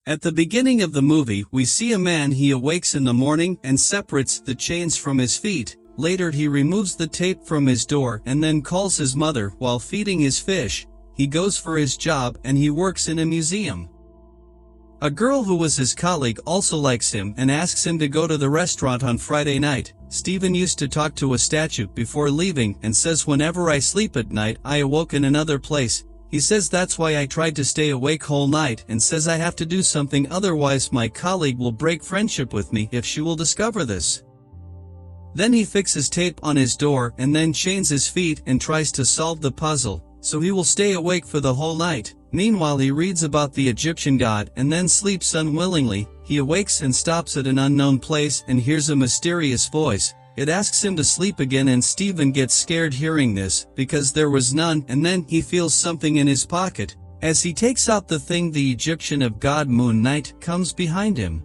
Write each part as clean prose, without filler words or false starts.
At the beginning of the movie, we see a man. He awakes in the morning and separates the chains from his feet. Later he removes the tape from his door and then calls his mother while feeding his fish. He goes for his job and he works in a museum. A girl who was his colleague also likes him and asks him to go to the restaurant on Friday night. Steven used to talk to a statue before leaving and says, "Whenever I sleep at night, I awoke in another place." He says that's why I tried to stay awake whole night, and says I have to do something, otherwise my colleague will break friendship with me if she will discover this. Then he fixes tape on his door and then chains his feet and tries to solve the puzzle, so he will stay awake for the whole night. Meanwhile he reads about the Egyptian god and then sleeps unwillingly. He awakes and stops at an unknown place and hears a mysterious voice. It asks him to sleep again, and Steven gets scared hearing this, because there was none, and then he feels something in his pocket. As he takes out the thing, the Egyptian of God Moon Knight comes behind him.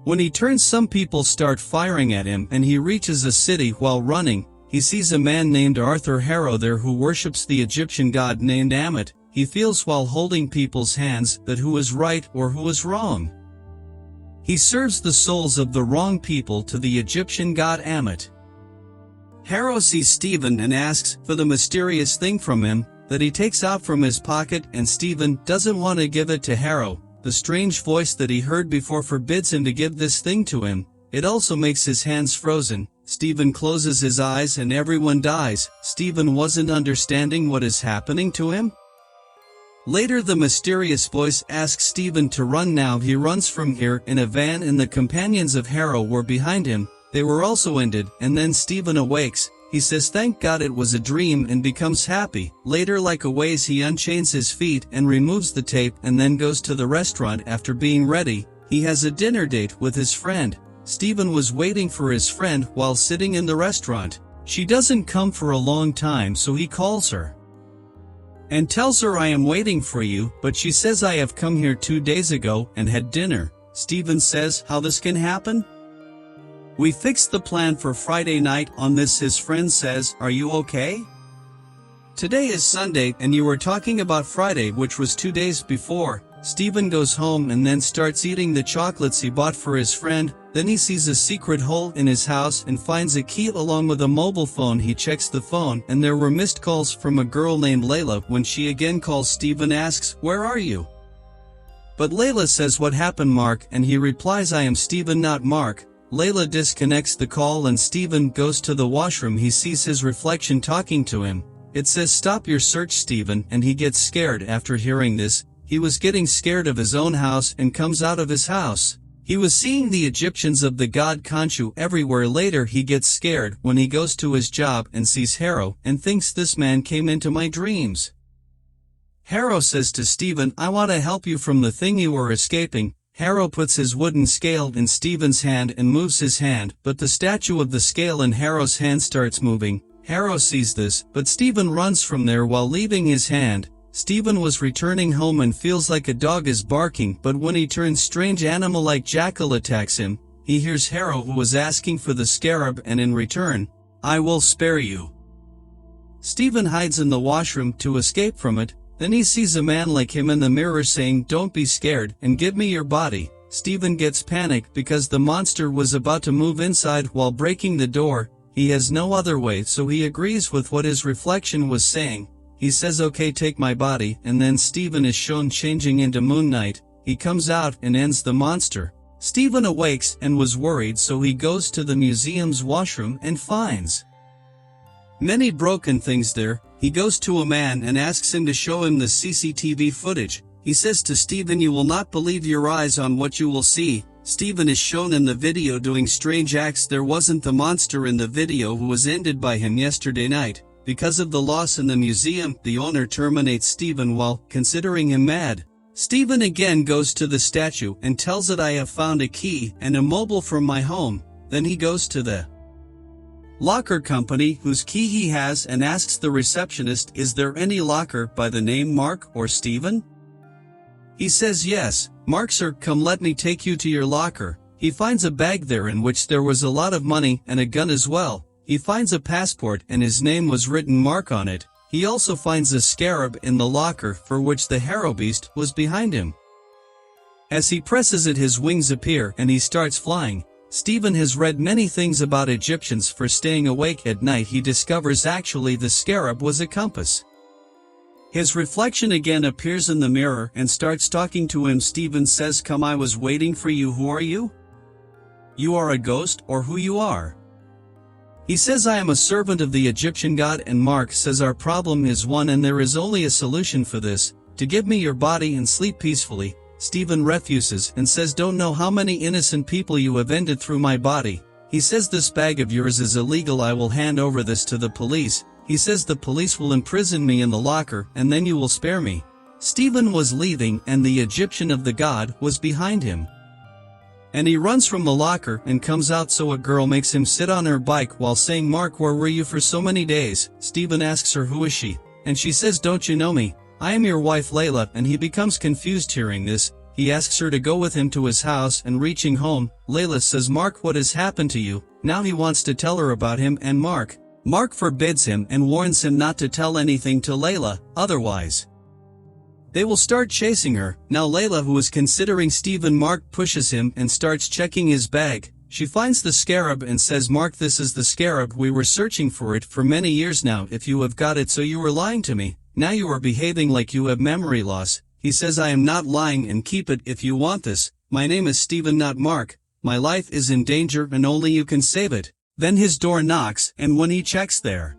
When he turns, some people start firing at him and he reaches a city. While running, he sees a man named Arthur Harrow there who worships the Egyptian god named Ammit. He feels while holding people's hands that who is right or who is wrong. He serves the souls of the wrong people to the Egyptian god Ammit. Harrow sees Steven and asks for the mysterious thing from him that he takes out from his pocket, and Steven doesn't want to give it to Harrow. The strange voice that he heard before forbids him to give this thing to him. It also makes his hands frozen. Steven closes his eyes and everyone dies. Steven wasn't understanding what is happening to him. Later the mysterious voice asks Steven to run. Now he runs from here in a van, and the companions of Harrow were behind him. They were also ended, and then Steven awakes. He says thank God it was a dream and becomes happy. Later, like a ways, he unchains his feet and removes the tape and then goes to the restaurant. After being ready, he has a dinner date with his friend. Steven was waiting for his friend while sitting in the restaurant. She doesn't come for a long time, so he calls her and tells her, "I am waiting for you," but she says, "I have come here 2 days ago and had dinner." Steven says, "How this can happen? We fixed the plan for Friday night." On this his friend says, "Are you okay? Today is Sunday and you were talking about Friday, which was 2 days before." Steven goes home and then starts eating the chocolates he bought for his friend. Then he sees a secret hole in his house and finds a key along with a mobile phone. He checks the phone and there were missed calls from a girl named Layla. When she again calls, Steven asks, "Where are you?" But Layla says, "What happened, Mark?" And he replies, "I am Steven, not Mark." Layla disconnects the call and Steven goes to the washroom. He sees his reflection talking to him. It says, "Stop your search, Steven," and he gets scared after hearing this. He was getting scared of his own house and comes out of his house. He was seeing the Egyptians of the god Khonshu everywhere. Later he gets scared when he goes to his job and sees Harrow and thinks, "This man came into my dreams." Harrow says to Steven, "I want to help you from the thing you were escaping." Harrow puts his wooden scale in Steven's hand and moves his hand, but the statue of the scale in Harrow's hand starts moving. Harrow sees this, but Steven runs from there while leaving his hand. Steven was returning home and feels like a dog is barking, but when he turns, strange animal like jackal attacks him. He hears Harrow, who was asking for the scarab, and in return, "I will spare you." Steven hides in the washroom to escape from it. Then he sees a man like him in the mirror saying, "Don't be scared, and give me your body." Steven gets panicked because the monster was about to move inside while breaking the door. He has no other way, so he agrees with what his reflection was saying. He says, "Okay, take my body," and then Steven is shown changing into Moon Knight. He comes out and ends the monster. Steven awakes and was worried, so he goes to the museum's washroom and finds many broken things there. He goes to a man and asks him to show him the CCTV footage. He says to Steven, "You will not believe your eyes on what you will see." Steven is shown in the video doing strange acts. There wasn't the monster in the video who was ended by him yesterday night. Because of the loss in the museum, the owner terminates Steven while considering him mad. Steven again goes to the statue and tells it, "I have found a key and a mobile from my home." Then he goes to the locker company whose key he has and asks the receptionist, "Is there any locker by the name Mark or Steven?" He says, "Yes, Mark, sir, come let me take you to your locker." He finds a bag there in which there was a lot of money and a gun as well. He finds a passport and his name was written Mark on it. He also finds a scarab in the locker for which the Harrow beast was behind him. As he presses it, his wings appear and he starts flying. Stephen has read many things about Egyptians for staying awake at night. He discovers actually the scarab was a compass. His reflection again appears in the mirror and starts talking to him. Stephen says, "Come, I was waiting for you. Who are you? You are a ghost, or who you are?" He says, "I am a servant of the Egyptian god," and Mark says, "Our problem is one and there is only a solution for this, to give me your body and sleep peacefully." Stephen refuses and says, "Don't know how many innocent people you have ended through my body." He says, "This bag of yours is illegal. I will hand over this to the police." He says, "The police will imprison me in the locker and then you will spare me." Stephen was leaving and the Egyptian of the god was behind him. And he runs from the locker and comes out, so a girl makes him sit on her bike while saying, "Mark, where were you for so many days?" Stephen asks her, "Who is she?" And she says, "Don't you know me? I am your wife Layla," and he becomes confused hearing this. He asks her to go with him to his house, and reaching home, Layla says, "Mark, what has happened to you?" Now he wants to tell her about him and Mark. Mark forbids him and warns him not to tell anything to Layla, otherwise they will start chasing her. Now Layla, who is considering Stephen, Mark pushes him and starts checking his bag. She finds the scarab and says, "Mark, this is the scarab. We were searching for it for many years now. If you have got it, so you were lying to me. Now you are behaving like you have memory loss." He says, "I am not lying, and keep it if you want this. My name is Stephen, not Mark. My life is in danger and only you can save it." Then his door knocks, and when he checks there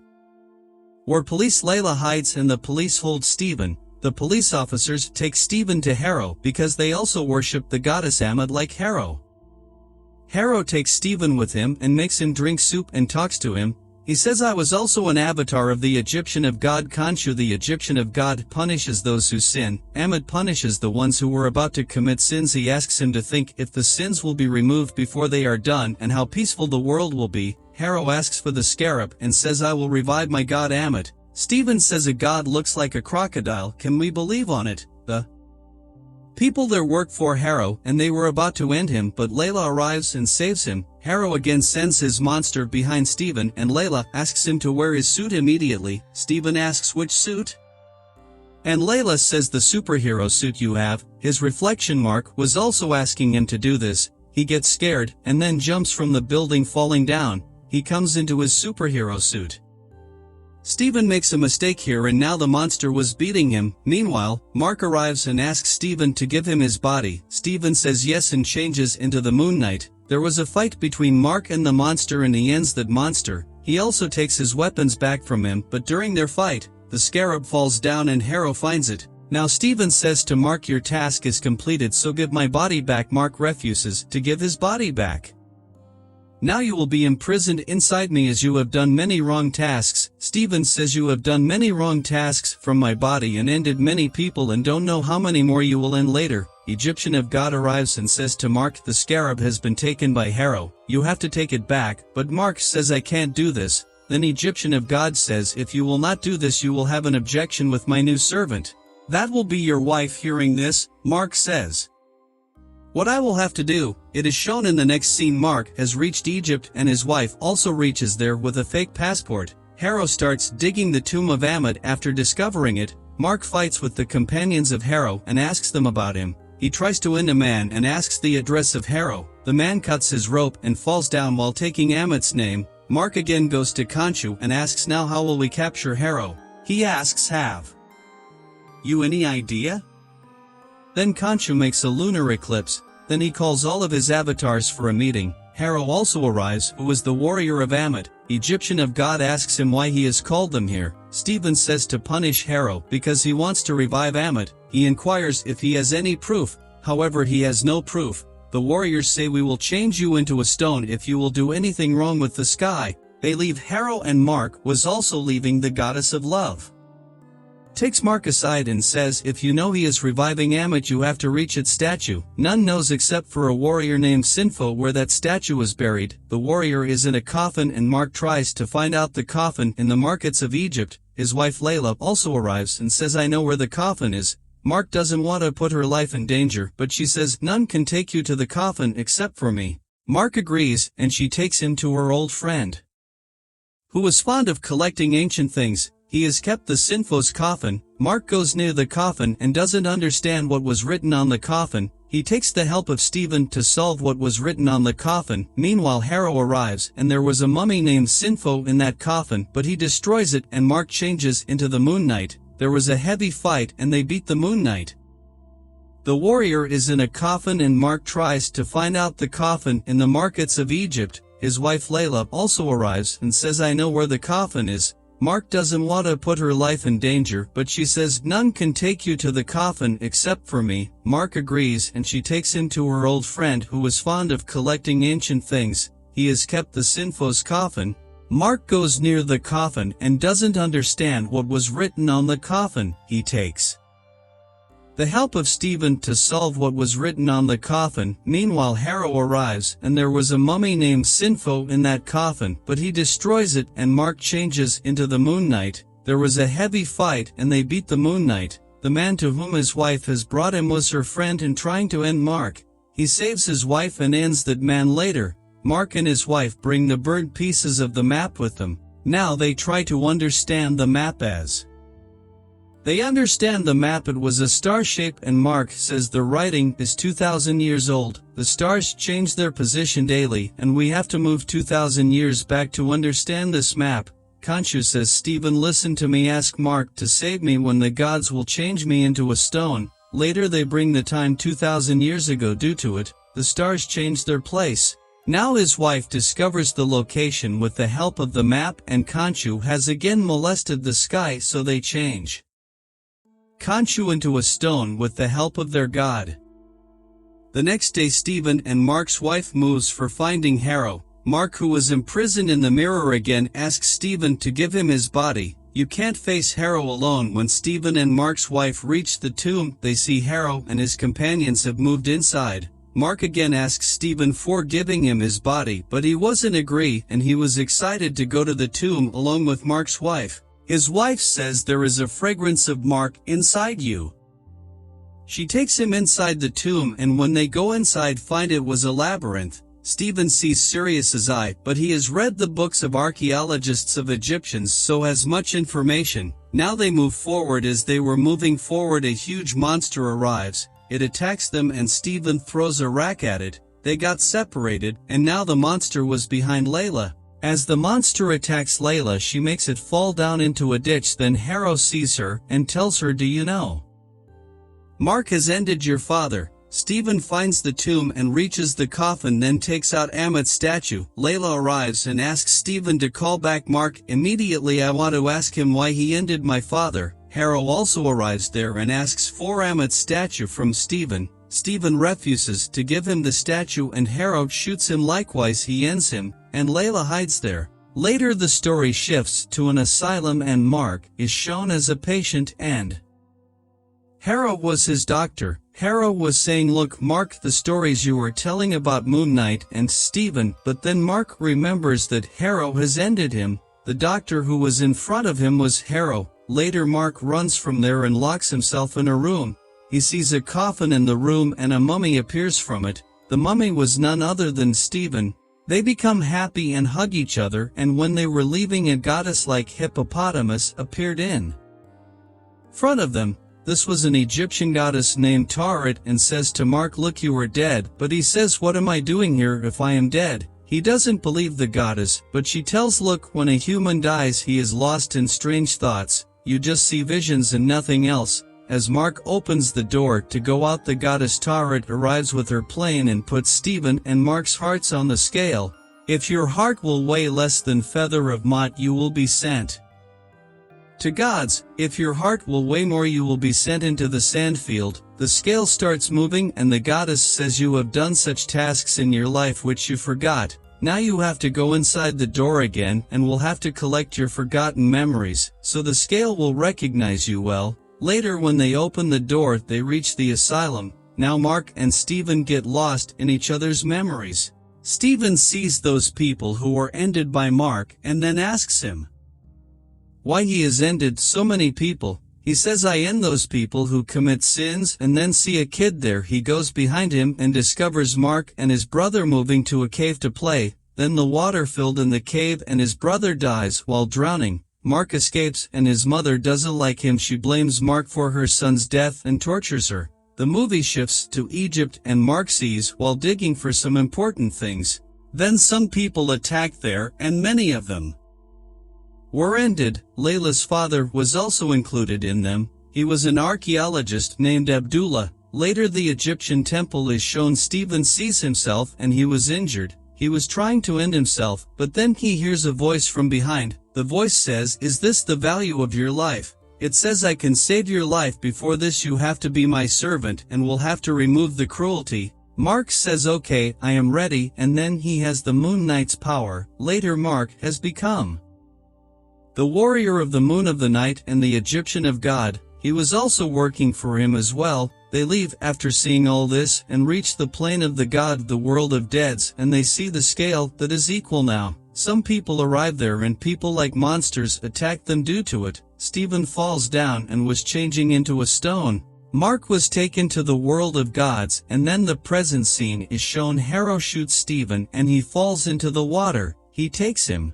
where police, Layla hides and the police hold Stephen. The police officers take Stephen to Harrow because they also worship the goddess Ammon like Harrow. Harrow takes Stephen with him and makes him drink soup and talks to him. He says, "I was also an avatar of the Egyptian of God Khonshu." The Egyptian of God punishes those who sin. Ammon punishes the ones who were about to commit sins. He asks him to think if the sins will be removed before they are done and how peaceful the world will be. Harrow asks for the scarab and says, "I will revive my god Ammon." Stephen says, "A god looks like a crocodile. Can we believe on it?" The people there work for Harrow and they were about to end him, but Layla arrives and saves him. Harrow again sends his monster behind Stephen and Layla asks him to wear his suit immediately. Stephen asks, "Which suit?" And Layla says, "The superhero suit you have." His reflection Mark was also asking him to do this. He gets scared and then jumps from the building, falling down. He comes into his superhero suit. Stephen makes a mistake here and now the monster was beating him. Meanwhile, Mark arrives and asks Stephen to give him his body. Stephen says yes and changes into the Moon Knight. There was a fight between Mark and the monster and he ends that monster. He also takes his weapons back from him, but during their fight, the scarab falls down and Harrow finds it. Now Stephen says to Mark, "Your task is completed, so give my body back." Mark refuses to give his body back. "Now you will be imprisoned inside me as you have done many wrong tasks." Stephen says, "You have done many wrong tasks from my body and ended many people and don't know how many more you will end later." Egyptian of God arrives and says to Mark, "The scarab has been taken by Harrow. You have to take it back." But Mark says, "I can't do this." Then Egyptian of God says, "If you will not do this, you will have an objection with my new servant. That will be your wife." Hearing this, Mark says, "What I will have to do." It is shown in the next scene Mark has reached Egypt and his wife also reaches there with a fake passport. Harrow starts digging the tomb of Ammon. After discovering it, Mark fights with the companions of Harrow and asks them about him. He tries to end a man and asks the address of Harrow. The man cuts his rope and falls down while taking Ammon's name. Mark again goes to Khonshu and asks, "Now how will we capture Harrow?" He asks, "Have you any idea?" Then Khonshu makes a lunar eclipse. Then he calls all of his avatars for a meeting. Harrow also arrives, who is the warrior of Ammon. Egyptian of God asks him why he has called them here. Stephen says to punish Harrow because he wants to revive Ammon. He inquires if he has any proof, however he has no proof. The warriors say, "We will change you into a stone if you will do anything wrong with the sky." They leave Harrow and Mark was also leaving the goddess of love. Takes Mark aside and says, "If you know he is reviving Ammon, you have to reach its statue." None knows except for a warrior named Sinfo where that statue is buried. The warrior is in a coffin and Mark tries to find out the coffin in the markets of Egypt. His wife Layla also arrives and says, "I know where the coffin is." Mark doesn't want to put her life in danger, but she says, "None can take you to the coffin except for me." Mark agrees and she takes him to her old friend, who was fond of collecting ancient things. He has kept the Sinfo's coffin. Mark goes near the coffin and doesn't understand what was written on the coffin. He takes the help of Stephen to solve what was written on the coffin. Meanwhile, Harrow arrives, and there was a mummy named Sinfo in that coffin, but he destroys it, and Mark changes into the Moon Knight. There was a heavy fight, and they beat the Moon Knight. The warrior is in a coffin, and Mark tries to find out the coffin in the markets of Egypt. His wife Layla also arrives and says, "I know where the coffin is." Mark doesn't want to put her life in danger, but she says, "None can take you to the coffin except for me." Mark agrees, and she takes him to her old friend who was fond of collecting ancient things. He has kept the Sinfo's coffin. Mark goes near the coffin and doesn't understand what was written on the coffin. He takes the help of Stephen to solve what was written on the coffin. Meanwhile, Harrow arrives, and there was a mummy named Sinfo in that coffin, but he destroys it, and Mark changes into the Moon Knight. There was a heavy fight, and they beat the Moon Knight. The man to whom his wife has brought him was her friend in trying to end Mark. He saves his wife and ends that man later. Mark and his wife bring the burned pieces of the map with them. Now they try to understand the map as they understand the map. It was a star shape, and Mark says the writing is 2,000 years old. The stars change their position daily, and we have to move 2,000 years back to understand this map. Khonshu says, "Stephen, listen to me. Ask Mark to save me when the gods will change me into a stone." Later they bring the time 2,000 years ago. Due to it, the stars change their place. Now his wife discovers the location with the help of the map, and Khonshu has again molested the sky, so they change Khonshu into a stone with the help of their god. The next day, Stephen and Mark's wife moves for finding Harrow. Mark, who was imprisoned in the mirror again, asks Stephen to give him his body. You can't face Harrow alone. When Stephen and Mark's wife reach the tomb, they see Harrow and his companions have moved inside. Mark again asks Stephen for giving him his body, but he wasn't agree, and he was excited to go to the tomb along with Mark's wife. His wife says, "There is a fragrance of Mark inside you." She takes him inside the tomb, and when they go inside, find it was a labyrinth. Stephen sees Sirius's eye, but he has read the books of archaeologists of Egyptians, so has much information. Now they move forward. As they were moving forward, a huge monster arrives. It attacks them, and Stephen throws a rack at it. They got separated, and now the monster was behind Layla. As the monster attacks Layla, she makes it fall down into a ditch. Then Harrow sees her and tells her, "Do you know Mark has ended your father?" Stephen finds the tomb and reaches the coffin, then takes out Amit's statue. Layla arrives and asks Stephen to call back Mark. Immediately, "I want to ask him why he ended my father." Harrow also arrives there and asks for Amit's statue from Stephen. Stephen refuses to give him the statue, and Harrow shoots him likewise. He ends him, and Layla hides there. Later the story shifts to an asylum, and Mark is shown as a patient, and Harrow was his doctor. Harrow was saying, "Look, Mark, the stories you were telling about Moon Knight and Stephen," but then Mark remembers that Harrow has ended him. The doctor who was in front of him was Harrow. Later Mark runs from there and locks himself in a room. He sees a coffin in the room, and a mummy appears from it. The mummy was none other than Stephen. They become happy and hug each other, and when they were leaving, a goddess-like hippopotamus appeared in front of them. This was an Egyptian goddess named Taret, and says to Mark, "Look, you are dead." But he says, "What am I doing here if I am dead?" He doesn't believe the goddess, but she tells, "Look, when a human dies, he is lost in strange thoughts. You just see visions and nothing else." As Mark opens the door to go out, the goddess Taret arrives with her plane and puts Stephen and Mark's hearts on the scale. "If your heart will weigh less than feather of mott, you will be sent to gods. If your heart will weigh more, you will be sent into the sandfield." The scale starts moving, and the goddess says, "You have done such tasks in your life which you forgot. Now you have to go inside the door again, and will have to collect your forgotten memories, so the scale will recognize you well." Later, when they open the door, they reach the asylum. Now Mark and Stephen get lost in each other's memories. Stephen sees those people who were ended by Mark, and then asks him why he has ended so many people. He says, "I end those people who commit sins," and then see a kid there. He goes behind him and discovers Mark and his brother moving to a cave to play. Then the water filled in the cave, and his brother dies while drowning. Mark escapes, and his mother doesn't like him. She blames Mark for her son's death and tortures her. The movie shifts to Egypt and Mark sees while digging for some important things. Then some people attacked there and many of them were ended. Layla's father was also included in them. He was an archaeologist named Abdullah. Later the Egyptian temple is shown. Stephen sees himself and he was injured. He was trying to end himself, but then he hears a voice from behind. The voice says, "Is this the value of your life? It says I can save your life. Before this you have to be my servant and will have to remove the cruelty." Mark says, "Okay, I am ready," and then he has the Moon Knight's power. Later Mark has become the warrior of the moon of the night and the Egyptian of God. He was also working for him as well. They leave after seeing all this and reach the plane of the god, the world of deads, and they see the scale that is equal now. Some people arrive there and people like monsters attack them due to it. Stephen falls down and was changing into a stone. Mark was taken to the world of gods, and then the present scene is shown. Harrow shoots Stephen and he falls into the water. He takes him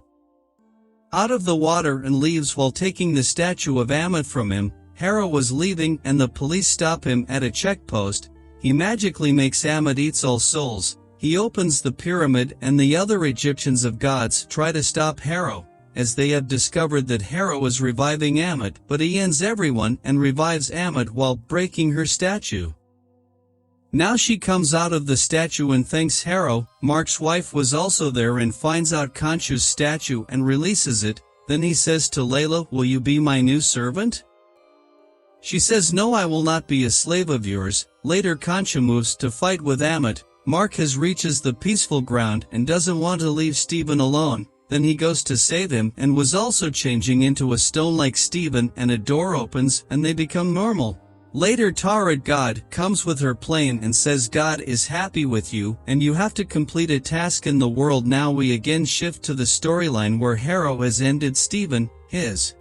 out of the water and leaves while taking the statue of Ammit from him. Harrow was leaving and the police stop him at a checkpost. He magically makes Ammit eats all souls. He opens the pyramid and the other Egyptians of gods try to stop Harrow, as they have discovered that Harrow is reviving Ammit, but he ends everyone and revives Ammit while breaking her statue. Now she comes out of the statue and thanks Harrow. Mark's wife was also there and finds out Khonshu's statue and releases it. Then he says to Layla, "Will you be my new servant?" She says, "No, I will not be a slave of yours." Later Khonshu moves to fight with Ammit. Mark reaches the peaceful ground and doesn't want to leave Stephen alone. Then he goes to save him and was also changing into a stone like Stephen, and a door opens and they become normal. Later Tarat God comes with her plane and says God is happy with you and you have to complete a task in the world. Now we again shift to the storyline where Harrow has ended Stephen. His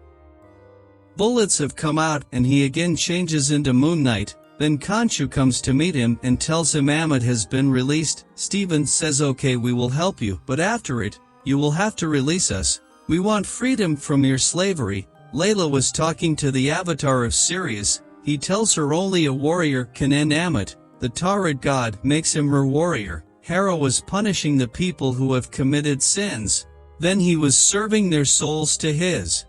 bullets have come out and he again changes into Moon Knight. Then Khonshu comes to meet him and tells him Ammit has been released. Stephen says, "Okay, we will help you, but after it, you will have to release us. We want freedom from your slavery." Layla was talking to the avatar of Sirius. He tells her only a warrior can end Ammit. The Tarat God makes him her warrior. Harrow was punishing the people who have committed sins. Then he was serving their souls to his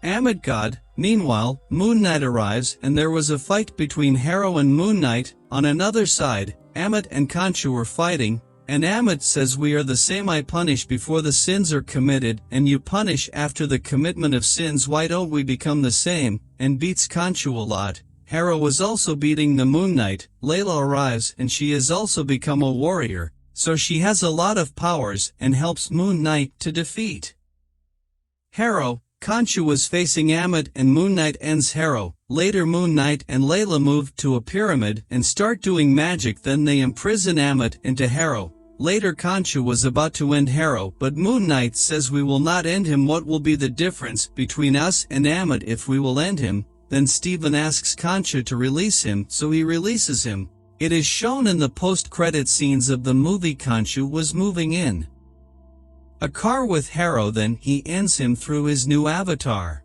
Ammit God. Meanwhile, Moon Knight arrives and there was a fight between Harrow and Moon Knight. On another side, Ammit and Khonshu were fighting, and Ammit says, "We are the same. I punish before the sins are committed, and you punish after the commitment of sins. Why don't we become the same?" and beats Khonshu a lot. Harrow was also beating the Moon Knight. Layla arrives and she has also become a warrior, so she has a lot of powers and helps Moon Knight to defeat Harrow. Khonshu was facing Ammit and Moon Knight ends Harrow. Later Moon Knight and Layla move to a pyramid and start doing magic. Then they imprison Ammit into Harrow. Later Khonshu was about to end Harrow, but Moon Knight says, "We will not end him. What will be the difference between us and Ammit if we will end him?" Then Stephen asks Khonshu to release him, so he releases him. It is shown in the post-credit scenes of the movie. Khonshu was moving in a car with Harrow, then he ends him through his new avatar.